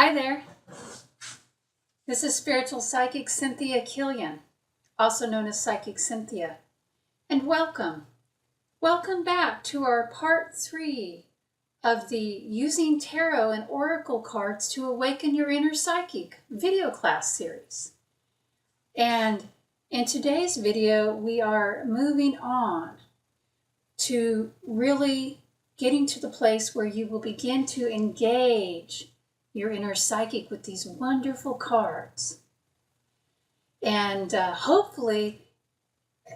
Hi there. This is Spiritual Psychic Cynthia Killian, also known as Psychic Cynthia. And welcome. Welcome back to our part 3 of the Using Tarot and Oracle Cards to Awaken Your Inner Psychic video class series. And in today's video, we are moving on to really getting to the place where you will begin to engage your inner psychic with these wonderful cards. And hopefully,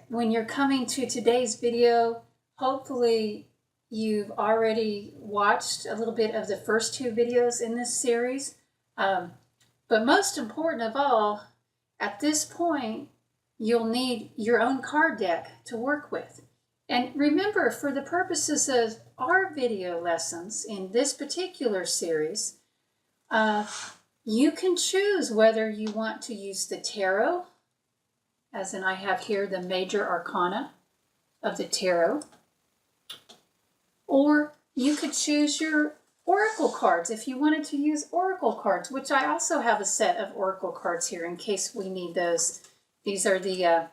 when you're coming to today's video, hopefully you've already watched a little bit of the first 2 videos in this series. But most important of all, at this point, you'll need your own card deck to work with. And remember, for the purposes of our video lessons in this particular series, you can choose whether you want to use the tarot, as in I have here the major arcana of the tarot, or you could choose your oracle cards if you wanted to use oracle cards, which I also have a set of oracle cards here in case we need those. These are the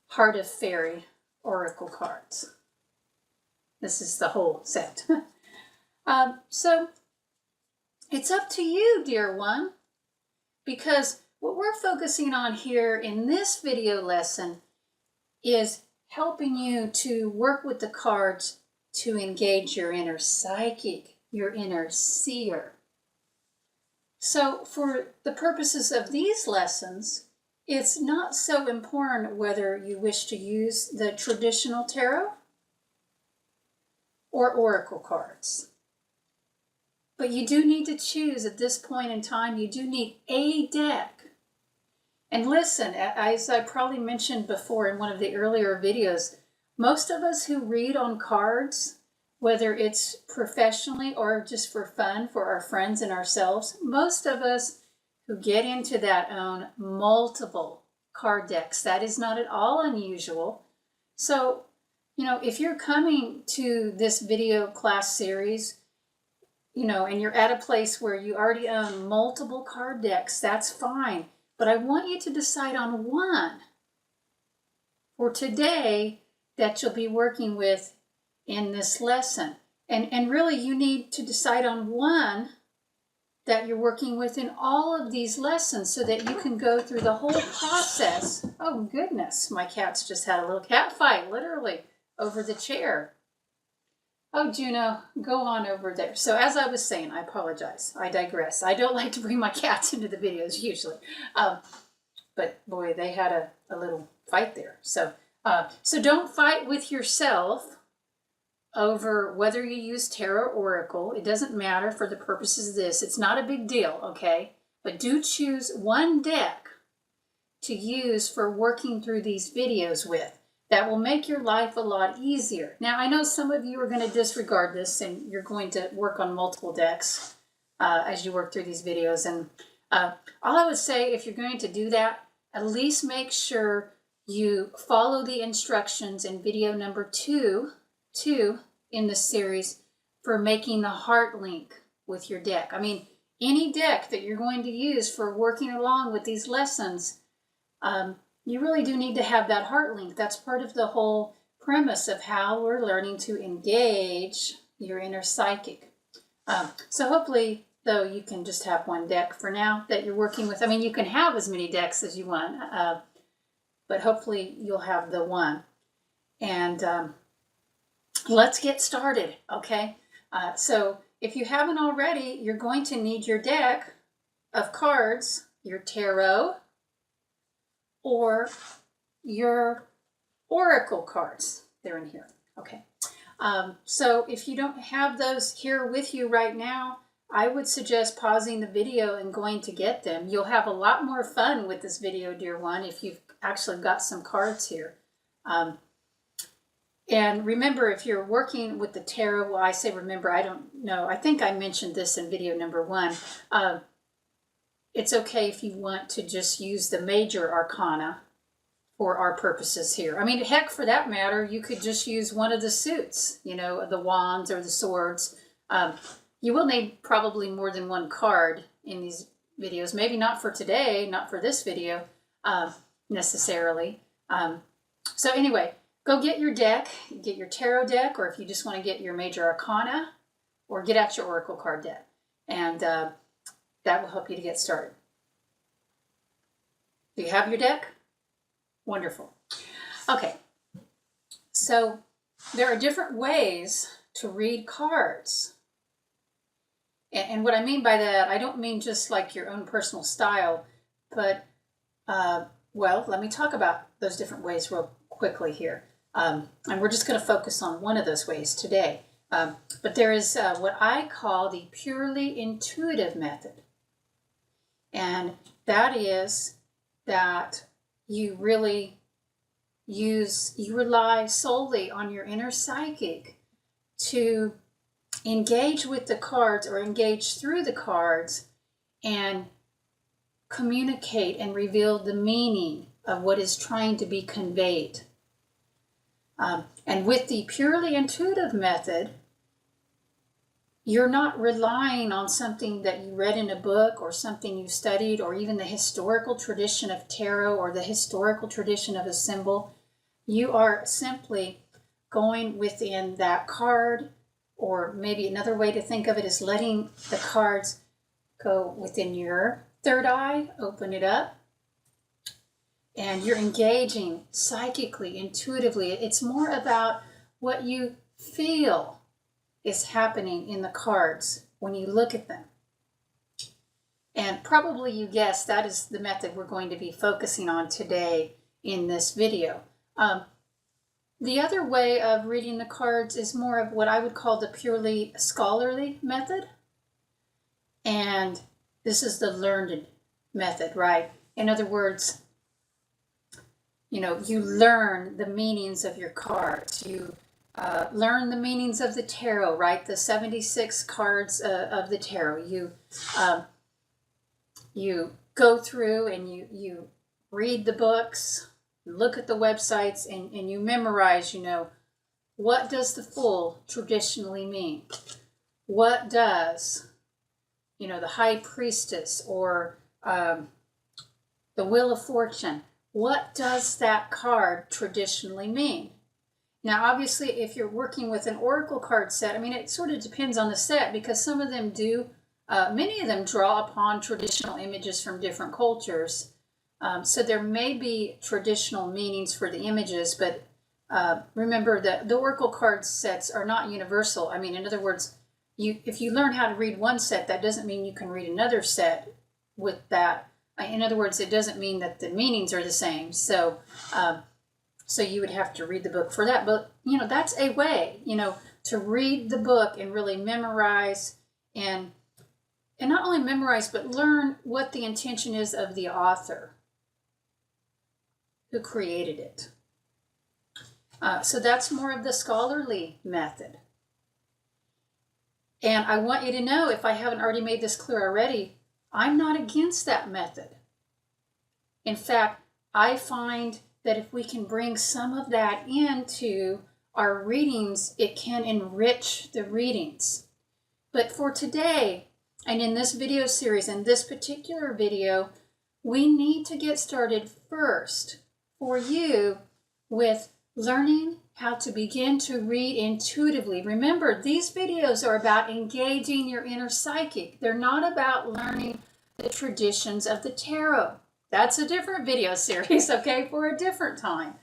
Heart of Fairy oracle cards. This is the whole set. So it's up to you, dear one, because what we're focusing on here in this video lesson is helping you to work with the cards to engage your inner psychic, your inner seer. So for the purposes of these lessons, it's not so important whether you wish to use the traditional tarot or oracle cards. But you do need to choose at this point in time, you do need a deck. And listen, as I probably mentioned before in one of the earlier videos, most of us who read on cards, whether it's professionally or just for fun for our friends and ourselves, most of us who get into that own multiple card decks. That is not at all unusual. So, if you're coming to this video class series, and you're at a place where you already own multiple card decks, that's fine. But I want you to decide on one for today that you'll be working with in this lesson. And really, you need to decide on one that you're working with in all of these lessons so that you can go through the whole process. Oh, goodness. My cat's just had a little cat fight, literally, over the chair. Oh, Juno, go on over there. So as I was saying, I apologize. I digress. I don't like to bring my cats into the videos usually. But boy, they had a little fight there. So don't fight with yourself over whether you use tarot or oracle. It doesn't matter for the purposes of this. It's not a big deal, okay? But do choose one deck to use for working through these videos with. That will make your life a lot easier. Now, I know some of you are going to disregard this and you're going to work on multiple decks as you work through these videos. And all I would say, if you're going to do that, at least make sure you follow the instructions in video number 2 in this series for making the heart link with your deck. I mean, any deck that you're going to use for working along with these lessons, you really do need to have that heart link. That's part of the whole premise of how we're learning to engage your inner psychic. So hopefully, though, you can just have one deck for now that you're working with. I mean, you can have as many decks as you want, but hopefully you'll have the one. And let's get started, okay? So if you haven't already, you're going to need your deck of cards, your tarot, or your oracle cards. They're in here. Okay. So if you don't have those here with you right now, I would suggest pausing the video and going to get them. You'll have a lot more fun with this video, dear one, if you've actually got some cards here. And remember, if you're working with the tarot, well, I say remember, I don't know. I think I mentioned this in video number 1. It's okay if you want to just use the major arcana for our purposes here. I mean, heck, for that matter, you could just use one of the suits, the wands or the swords. you will need probably more than one card in these videos. Maybe not for today, not for this video necessarily. So anyway, go get your deck, get your tarot deck, or if you just want to get your major arcana, or get out your oracle card deck. And that will help you to get started. Do you have your deck? Wonderful. Okay, so there are different ways to read cards. And what I mean by that, I don't mean just like your own personal style, but, well, let me talk about those different ways real quickly here. And we're just going to focus on one of those ways today. But there is what I call the purely intuitive method. And that is that you really you rely solely on your inner psychic to engage with the cards or engage through the cards and communicate and reveal the meaning of what is trying to be conveyed. And with the purely intuitive method, you're not relying on something that you read in a book or something you studied or even the historical tradition of tarot or the historical tradition of a symbol. You are simply going within that card, or maybe another way to think of it is letting the cards go within your third eye, open it up, and you're engaging psychically, intuitively. It's more about what you feel is happening in the cards when you look at them. And probably you guessed that is the method we're going to be focusing on today in this video. The other way of reading the cards is more of what I would call the purely scholarly method. And this is the learned method, right? In other words, you learn the meanings of your cards. You learn the meanings of the tarot, right? The 76 cards of the tarot. You go through and you read the books, look at the websites, and you memorize, what does the Fool traditionally mean? What does, the High Priestess or the Wheel of Fortune, what does that card traditionally mean? Now, obviously, if you're working with an oracle card set, it sort of depends on the set, because some of them do, many of them draw upon traditional images from different cultures. So there may be traditional meanings for the images, but remember that the oracle card sets are not universal. In other words, if you learn how to read one set, that doesn't mean you can read another set with that. In other words, it doesn't mean that the meanings are the same. So you would have to read the book for that. But, that's a way, to read the book and really memorize and not only memorize, but learn what the intention is of the author who created it. So that's more of the scholarly method. And I want you to know, if I haven't already made this clear already, I'm not against that method. In fact, I find that if we can bring some of that into our readings, it can enrich the readings. But for today, and in this video series, in this particular video, we need to get started first for you with learning how to begin to read intuitively. Remember, these videos are about engaging your inner psychic. They're not about learning the traditions of the tarot. That's a different video series, okay, for a different time.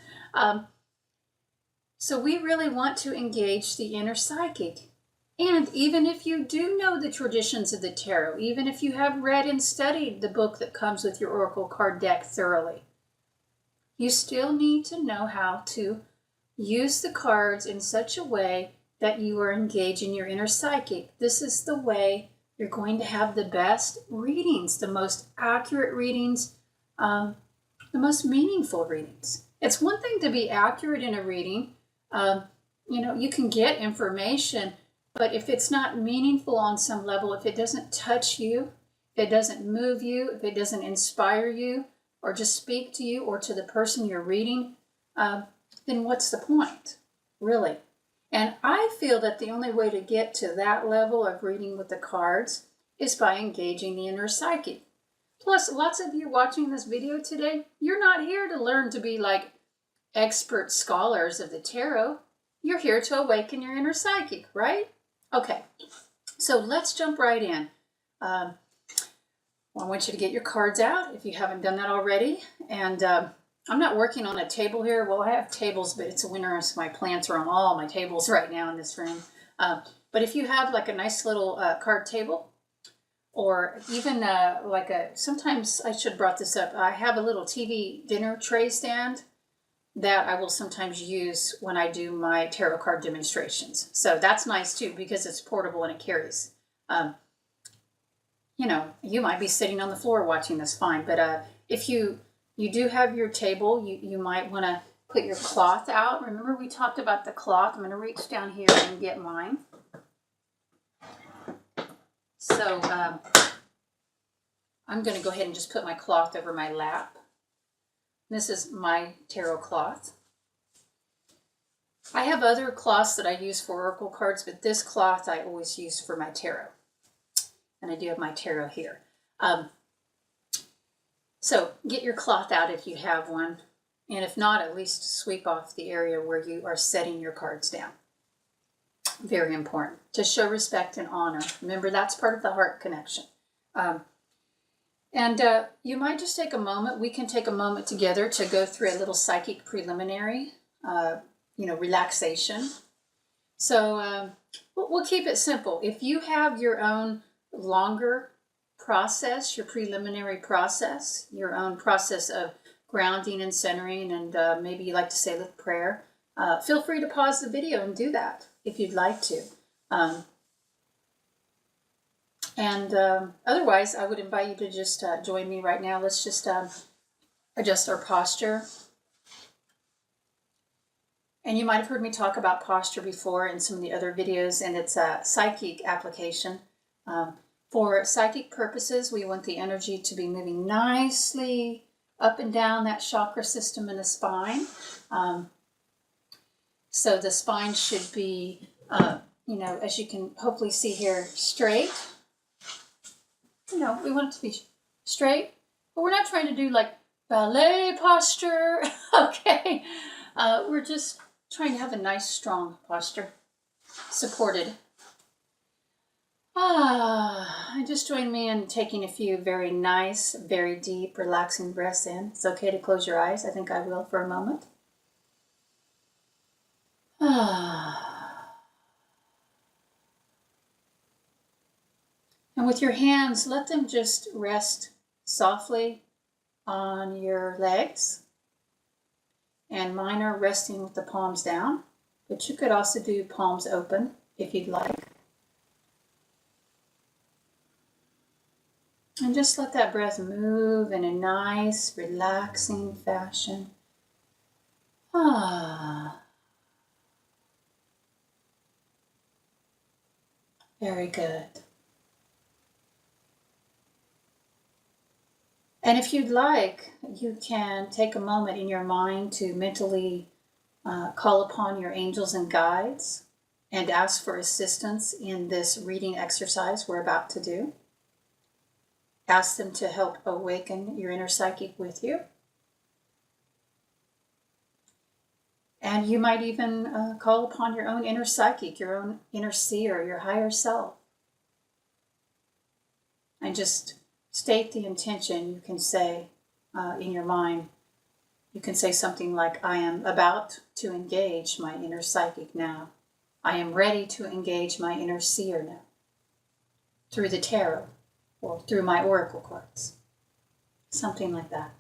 So we really want to engage the inner psychic. And even if you do know the traditions of the tarot, even if you have read and studied the book that comes with your oracle card deck thoroughly, you still need to know how to use the cards in such a way that you are engaging your inner psychic. This is the way you're going to have the best readings, the most accurate readings, the most meaningful readings. It's one thing to be accurate in a reading. You can get information, but if it's not meaningful on some level, if it doesn't touch you, if it doesn't move you, if it doesn't inspire you, or just speak to you or to the person you're reading, then what's the point, really? And I feel that the only way to get to that level of reading with the cards is by engaging the inner psyche. Plus, lots of you watching this video today, you're not here to learn to be like expert scholars of the tarot. You're here to awaken your inner psychic, right? Okay, so let's jump right in. I want you to get your cards out if you haven't done that already. And I'm not working on a table here. Well, I have tables, but it's winter, so my plants are on all my tables right now in this room. But if you have like a nice little card table, or even sometimes I should have brought this up. I have a little TV dinner tray stand that I will sometimes use when I do my tarot card demonstrations. So that's nice too, because it's portable and it carries. You might be sitting on the floor watching this, fine. But if you do have your table, you might want to put your cloth out. Remember we talked about the cloth. I'm going to reach down here and get mine. So I'm going to go ahead and just put my cloth over my lap. This is my tarot cloth. I have other cloths that I use for oracle cards, but this cloth I always use for my tarot. And I do have my tarot here. So get your cloth out if you have one. And if not, at least sweep off the area where you are setting your cards down. Very important to show respect and honor. Remember, that's part of the heart connection. You might just take a moment. We can take a moment together to go through a little psychic preliminary, relaxation. So we'll keep it simple. If you have your own longer process, your preliminary process, your own process of grounding and centering, and maybe you like to say a little prayer, feel free to pause the video and do that if you'd like to. Otherwise, I would invite you to just join me right now. Let's just adjust our posture. And you might have heard me talk about posture before in some of the other videos, and it's a psychic application. For psychic purposes, we want the energy to be moving nicely up and down that chakra system in the spine. So the spine should be, as you can hopefully see here, straight. We want it to be straight, but we're not trying to do like ballet posture, okay? We're just trying to have a nice, strong posture, supported. Just join me in taking a few very nice, very deep, relaxing breaths in. It's okay to close your eyes. I think I will for a moment. And with your hands, let them just rest softly on your legs. And mine are resting with the palms down, but you could also do palms open if you'd like. And just let that breath move in a nice, relaxing fashion. Very good. And if you'd like, you can take a moment in your mind to mentally call upon your angels and guides and ask for assistance in this reading exercise we're about to do. Ask them to help awaken your inner psychic with you. And you might even call upon your own inner psychic, your own inner seer, your higher self. And just state the intention. You can say in your mind, you can say something like, I am about to engage my inner psychic now. I am ready to engage my inner seer now. Through the tarot or through my oracle cards. Something like that.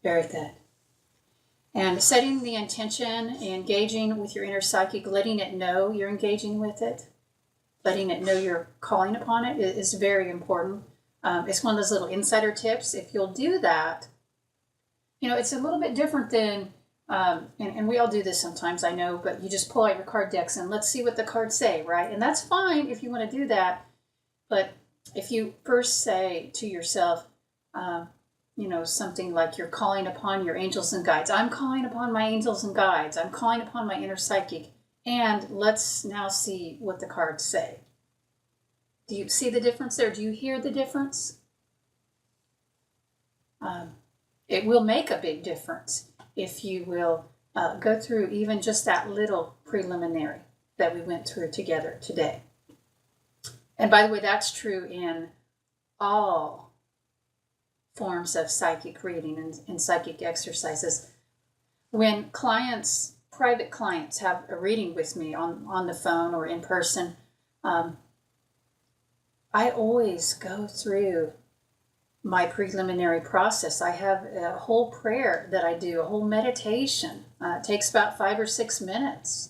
Very good. And setting the intention, engaging with your inner psychic, letting it know you're engaging with it, letting it know you're calling upon it is very important. It's one of those little insider tips. If you'll do that, it's a little bit different than, and we all do this sometimes, I know, but you just pull out your card decks and let's see what the cards say, right? And that's fine if you want to do that. But if you first say to yourself, something like you're calling upon your angels and guides. I'm calling upon my angels and guides. I'm calling upon my inner psychic. And let's now see what the cards say. Do you see the difference there? Do you hear the difference? It will make a big difference if you will go through even just that little preliminary that we went through together today. And by the way, that's true in all forms of psychic reading and psychic exercises. When clients, private clients, have a reading with me on the phone or in person, I always go through my preliminary process. I have a whole prayer that I do, a whole meditation. It takes about 5 or 6 minutes.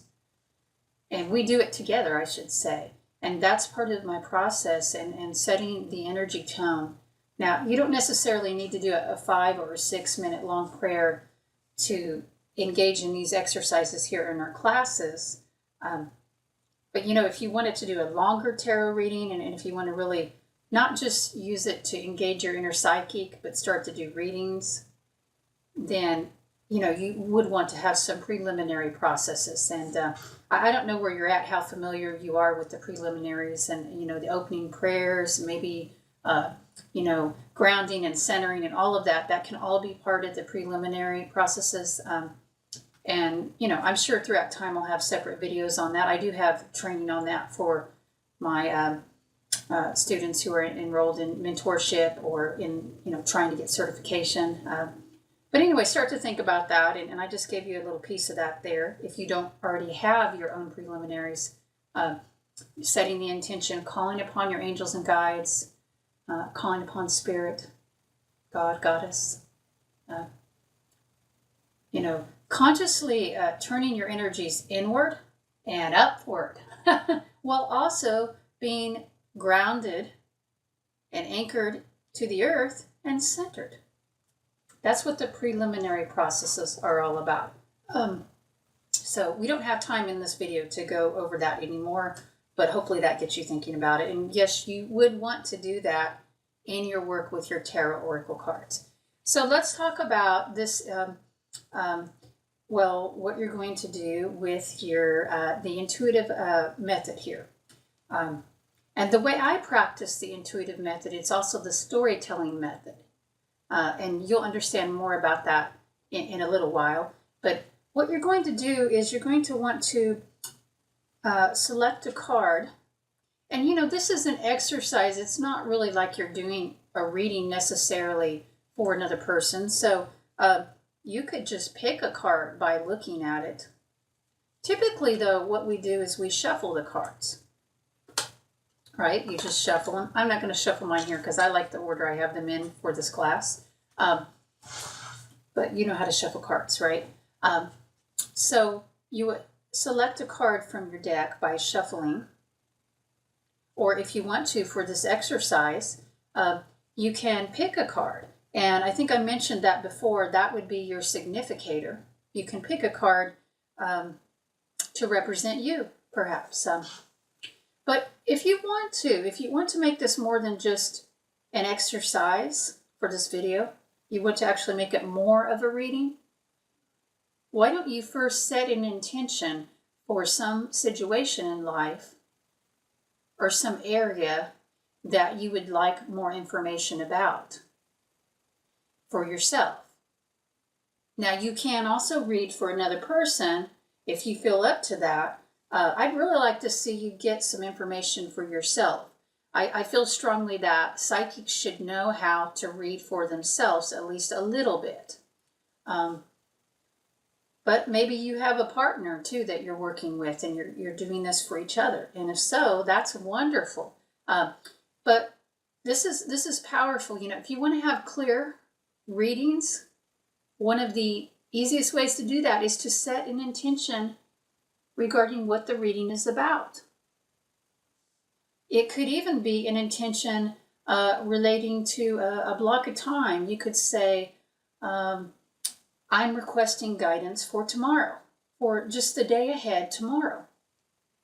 And we do it together, I should say. And that's part of my process and setting the energy tone. Now, you don't necessarily need to do a 5 or 6 minute long prayer to engage in these exercises here in our classes. But if you wanted to do a longer tarot reading, and if you want to really not just use it to engage your inner psychic, but start to do readings, then you would want to have some preliminary processes. And I don't know where you're at, how familiar you are with the preliminaries and the opening prayers, maybe grounding and centering and all of that. That can all be part of the preliminary processes. And I'm sure throughout time I'll have separate videos on that. I do have training on that for my students who are enrolled in mentorship or in trying to get certification. But anyway, start to think about that, and I just gave you a little piece of that there. If you don't already have your own preliminaries, setting the intention, calling upon your angels and guides, calling upon Spirit, God, Goddess, consciously turning your energies inward and upward, while also being grounded and anchored to the earth and centered. That's what the preliminary processes are all about. So we don't have time in this video to go over that anymore, but hopefully that gets you thinking about it. And yes, you would want to do that in your work with your tarot oracle cards. So let's talk about this, what you're going to do with your the intuitive method here. And the way I practice the intuitive method, it's also the storytelling method. And you'll understand more about that in a little while. But what you're going to do is you're going to want to select a card. And this is an exercise. It's not really like you're doing a reading necessarily for another person. So you could just pick a card by looking at it. Typically, though, what we do is we shuffle the cards. Right? You just shuffle them. I'm not going to shuffle mine here because I like the order I have them in for this class. But you know how to shuffle cards, right? So you would select a card from your deck by shuffling. Or if you want to, for this exercise, you can pick a card. And I think I mentioned that before. That would be your significator. You can pick a card to represent you, perhaps. But if you want to make this more than just an exercise for this video, you want to actually make it more of a reading, why don't you first set an intention for some situation in life or some area that you would like more information about for yourself. Now, you can also read for another person if you feel up to that. I'd really like to see you get some information for yourself. I feel strongly that psychics should know how to read for themselves, at least a little bit. But maybe you have a partner too that you're working with and you're doing this for each other. And if so, that's wonderful. But this is powerful. If you want to have clear readings, one of the easiest ways to do that is to set an intention regarding what the reading is about. It could even be an intention relating to a block of time. You could say, I'm requesting guidance for tomorrow, for just the day ahead tomorrow.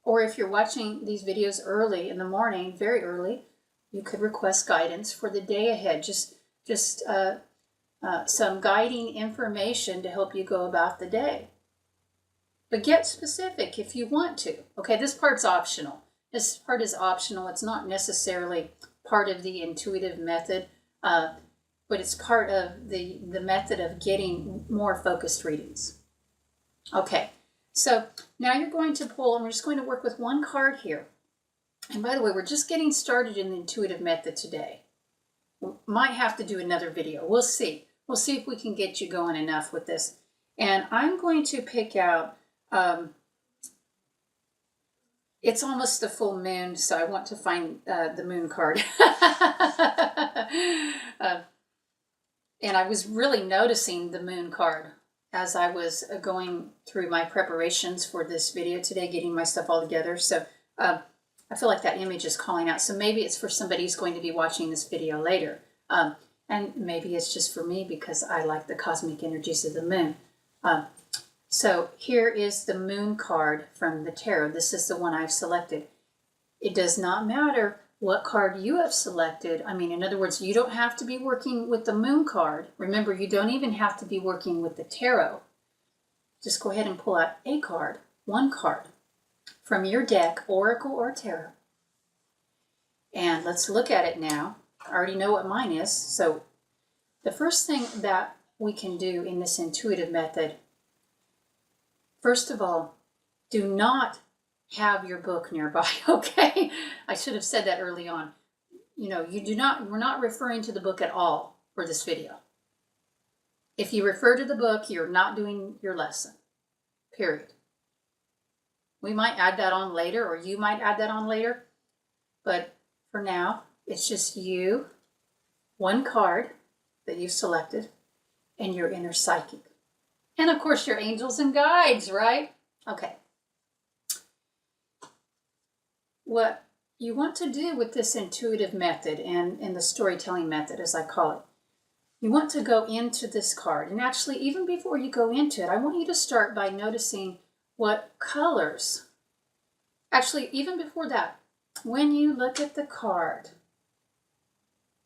Or if you're watching these videos early in the morning, very early, you could request guidance for the day ahead. Just some guiding information to help you go about the day. But get specific if you want to. Okay, this part's optional. This part is optional. It's not necessarily part of the intuitive method, but it's part of the method of getting more focused readings. Okay, so now you're going to pull, and we're just going to work with one card here. And by the way, we're just getting started in the intuitive method today. We might have to do another video. We'll see. We'll see if we can get you going enough with this. And I'm going to pick out, it's almost the full moon, so I want to find the moon card. And I was really noticing the moon card as I was going through my preparations for this video today, getting my stuff all together. So I feel like that image is calling out. So maybe it's for somebody who's going to be watching this video later. And maybe it's just for me because I like the cosmic energies of the moon. So here is the moon card from the tarot. This is the one I've selected. It does not matter what card you have selected. I mean, in other words, you don't have to be working with the moon card. Remember, you don't even have to be working with the tarot. Just go ahead and pull out a card, one card from your deck, Oracle or Tarot. And let's look at it now. I already know what mine is. So the first thing that we can do in this intuitive method, first of all, do not have your book nearby, okay? I should have said that early on. You know, we're not referring to the book at all for this video. If you refer to the book, you're not doing your lesson, period. We might add that on later, or you might add that on later, but for now, it's just you, one card that you've selected, and your inner psychic. And of course, your angels and guides, right? Okay. What you want to do with this intuitive method and the storytelling method, as I call it, you want to go into this card. And actually, even before you go into it, I want you to start by noticing what colors. Actually, even before that, when you look at the card,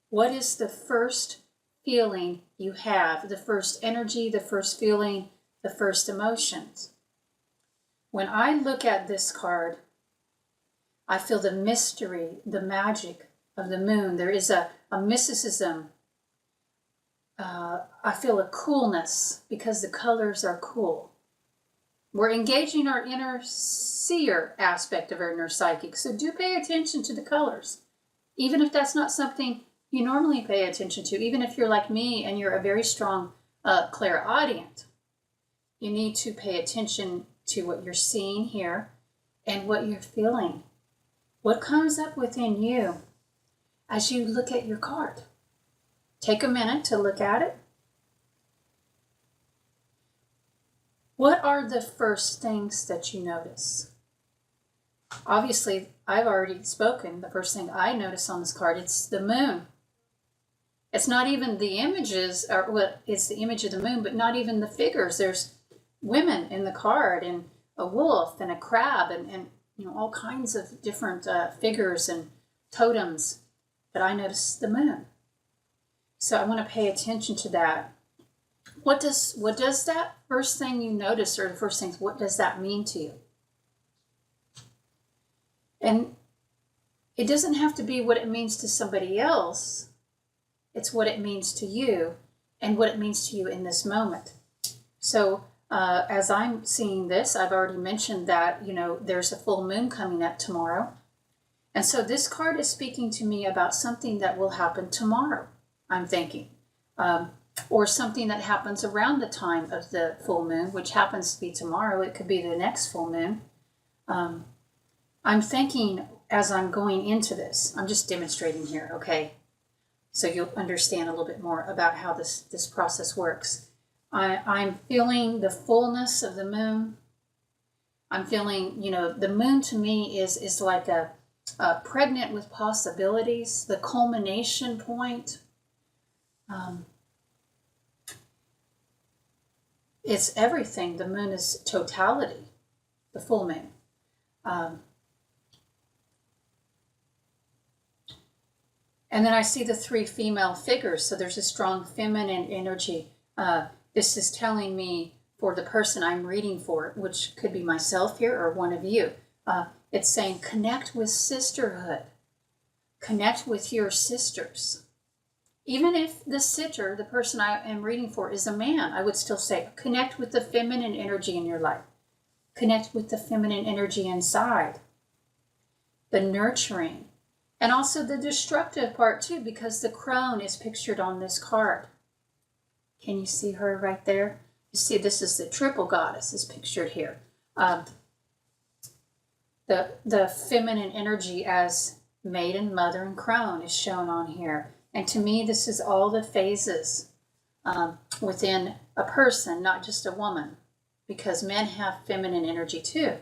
what is the first feeling you have, the first energy, the first feeling, the first emotions? When I look at this card, I feel the mystery, the magic of the moon. There is a mysticism. I feel a coolness because the colors are cool. We're engaging our inner seer aspect of our inner psychic. So do pay attention to the colors. Even if that's not something you normally pay attention to, even if you're like me and you're a very strong clairaudient, you need to pay attention to what you're seeing here and what you're feeling. What comes up within you as you look at your card? Take a minute to look at it. What are the first things that you notice? Obviously, I've already spoken. The first thing I notice on this card, it's the moon. It's not even the images, or what it's the image of the moon, but not even the figures. There's women in the card, and a wolf, and a crab, and you know, all kinds of different figures and totems. But I notice the moon. So I want to pay attention to that. What does that first thing you notice, or the first things, what does that mean to you? And it doesn't have to be what it means to somebody else. It's what it means to you and what it means to you in this moment. So as I'm seeing this, I've already mentioned that, you know, there's a full moon coming up tomorrow. And so this card is speaking to me about something that will happen tomorrow, I'm thinking. Or something that happens around the time of the full moon, which happens to be tomorrow. It could be the next full moon. I'm thinking as I'm going into this, I'm just demonstrating here, okay? So you'll understand a little bit more about how this process works. I'm feeling the fullness of the moon. I'm feeling, you know, the moon to me is like a pregnant with possibilities, the culmination point. It's everything. The moon is totality, the full moon. And then I see the 3 female figures. So there's a strong feminine energy. This is telling me for the person I'm reading for, which could be myself here or one of you, it's saying connect with sisterhood. Connect with your sisters. Even if the sitter, the person I am reading for, is a man, I would still say connect with the feminine energy in your life. Connect with the feminine energy inside. The nurturing. And also the destructive part too, because the crone is pictured on this card. Can you see her right there? You see, this is the triple goddess is pictured here. The feminine energy as maiden, mother, and crone is shown on here. And to me, this is all the phases within a person, not just a woman, because men have feminine energy too.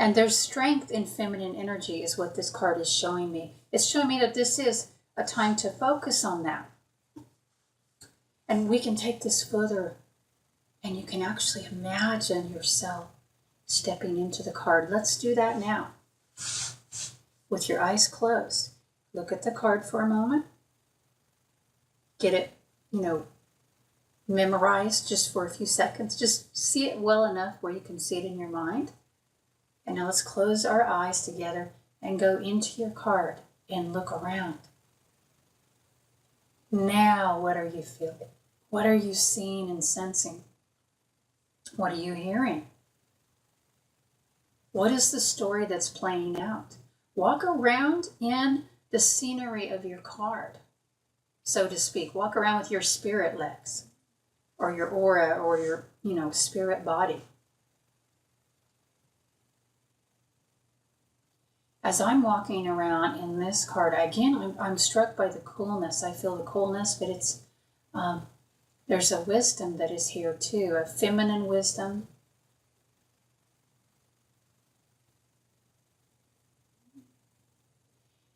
And there's strength in feminine energy is what this card is showing me. It's showing me that this is a time to focus on that. And we can take this further, and you can actually imagine yourself stepping into the card. Let's do that now. With your eyes closed. Look at the card for a moment. Get it, memorized just for a few seconds. Just see it well enough where you can see it in your mind. And now let's close our eyes together and go into your card and look around. Now, what are you feeling? What are you seeing and sensing? What are you hearing? What is the story that's playing out? Walk around in the scenery of your card, so to speak. Walk around with your spirit legs or your aura or your, spirit body. As I'm walking around in this card, again, I'm struck by the coolness. I feel the coolness, but it's there's a wisdom that is here too, a feminine wisdom.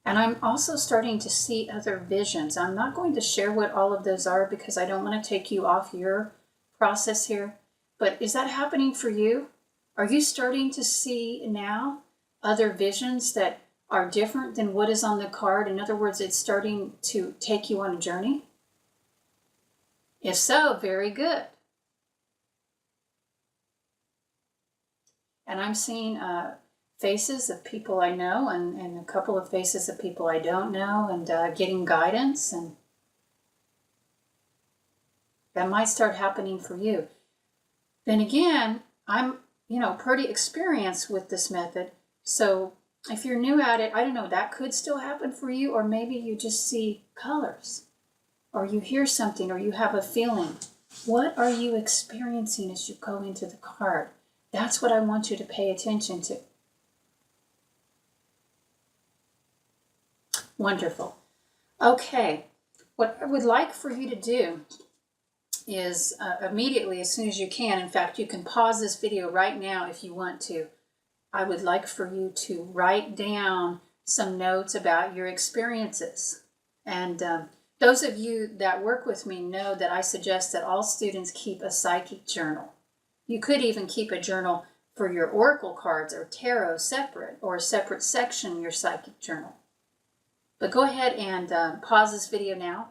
And I'm also starting to see other visions. I'm not going to share what all of those are because I don't want to take you off your process here. But is that happening for you? Are you starting to see now other visions that are different than what is on the card? In other words, it's starting to take you on a journey? If so, very good. And I'm seeing faces of people I know and a couple of faces of people I don't know, and getting guidance, and that might start happening for you. Then again, I'm pretty experienced with this method, so if you're new at it, I don't know, that could still happen for you, or maybe you just see colors, or you hear something, or you have a feeling. What are you experiencing as you go into the card? That's what I want you to pay attention to. Wonderful. Okay, what I would like for you to do is immediately, as soon as you can, in fact, you can pause this video right now if you want to. I would like for you to write down some notes about your experiences. And those of you that work with me know that I suggest that all students keep a psychic journal. You could even keep a journal for your oracle cards or tarot separate, or a separate section in your psychic journal. But go ahead and pause this video now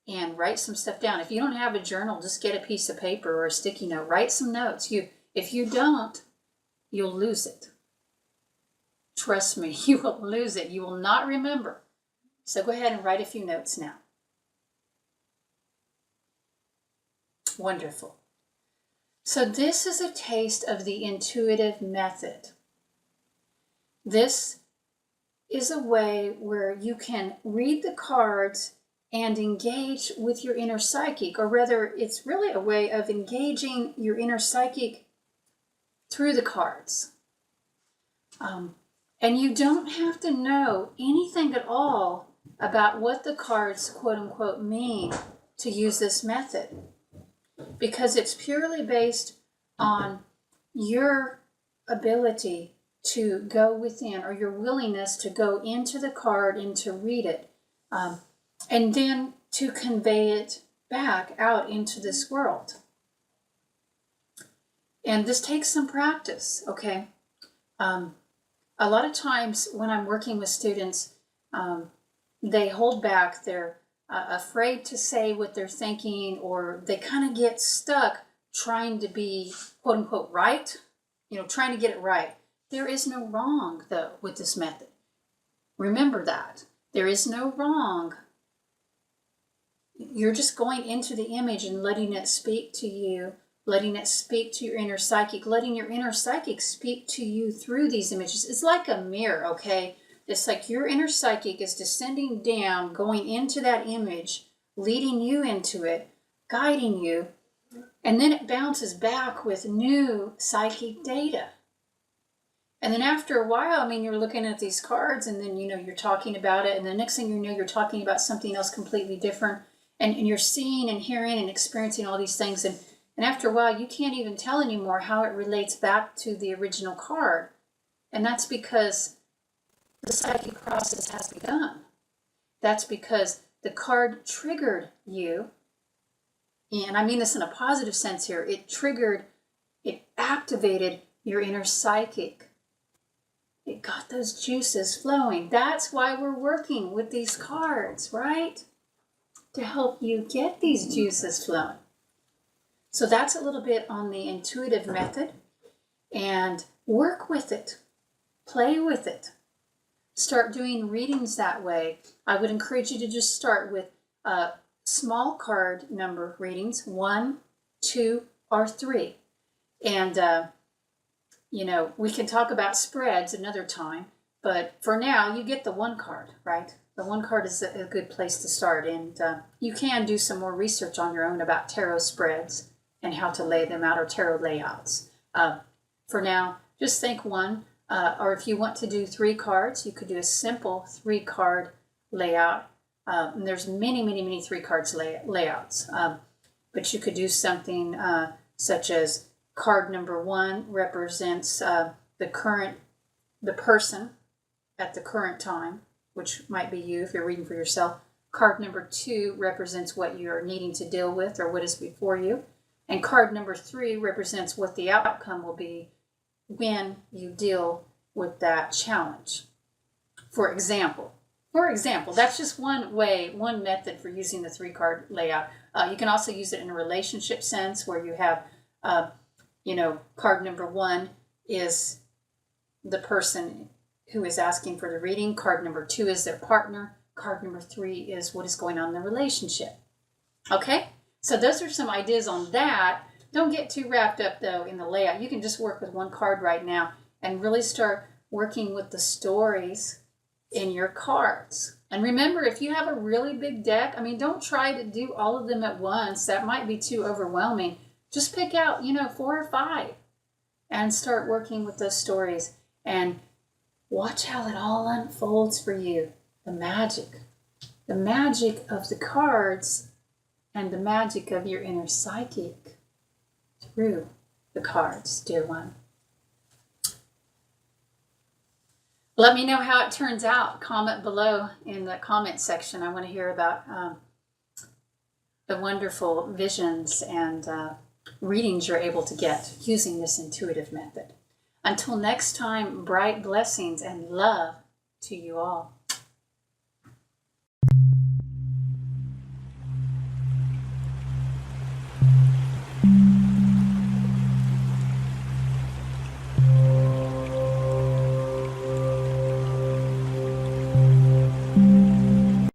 and write some stuff down. If you don't have a journal, just get a piece of paper or a sticky note. Write some notes. If you don't, you'll lose it. Trust me, you will lose it. You will not remember. So go ahead and write a few notes now. Wonderful. So this is a taste of the intuitive method. This is a way where you can read the cards and engage with your inner psychic, or rather, it's really a way of engaging your inner psychic through the cards. And you don't have to know anything at all about what the cards, quote unquote, mean to use this method, because it's purely based on your ability to go within, or your willingness to go into the card and to read it, and then to convey it back out into this world. And this takes some practice, okay? A lot of times when I'm working with students, they hold back. They're afraid to say what they're thinking, or they kind of get stuck trying to be quote unquote right, trying to get it right. There is no wrong, though, with this method. Remember that. There is no wrong. You're just going into the image and letting it speak to you, letting it speak to your inner psychic, letting your inner psychic speak to you through these images. It's like a mirror, okay? It's like your inner psychic is descending down, going into that image, leading you into it, guiding you, and then it bounces back with new psychic data. And then after a while, you're looking at these cards, and then, you're talking about it, and the next thing you know, you're talking about something else completely different, and you're seeing and hearing and experiencing all these things, and after a while, you can't even tell anymore how it relates back to the original card. And that's because the psychic process has begun. That's because the card triggered you, and I mean this in a positive sense here. It activated your inner psychic. It got those juices flowing. That's why we're working with these cards, right? To help you get these juices flowing. So that's a little bit on the intuitive method, and work with it. Play with it. Start doing readings that way. I would encourage you to just start with small card number readings, 1, 2, or 3. And we can talk about spreads another time, but for now, you get the 1 card, right? The 1 card is a good place to start, and you can do some more research on your own about tarot spreads and how to lay them out, or tarot layouts. For now, just think 1, or if you want to do 3 cards, you could do a simple 3-card layout. And there's many, many, many 3 cards layouts, but you could do something such as card number 1 represents the person at the current time, which might be you if you're reading for yourself. Card number 2 represents what you're needing to deal with or what is before you. And card number 3 represents what the outcome will be when you deal with that challenge. For example, that's just one method for using the 3-card layout. You can also use it in a relationship sense, where you have card number 1 is the person who is asking for the reading. Card number 2 is their partner. Card number 3 is what is going on in the relationship. Okay? So those are some ideas on that. Don't get too wrapped up, though, in the layout. You can just work with 1 card right now and really start working with the stories in your cards. And remember, if you have a really big deck, don't try to do all of them at once. That might be too overwhelming. Just pick out, 4 or 5 and start working with those stories, and watch how it all unfolds for you. The magic of the cards, and the magic of your inner psychic through the cards, dear one. Let me know how it turns out. Comment below in the comment section. I want to hear about the wonderful visions and readings you're able to get using this intuitive method. Until next time, bright blessings and love to you all.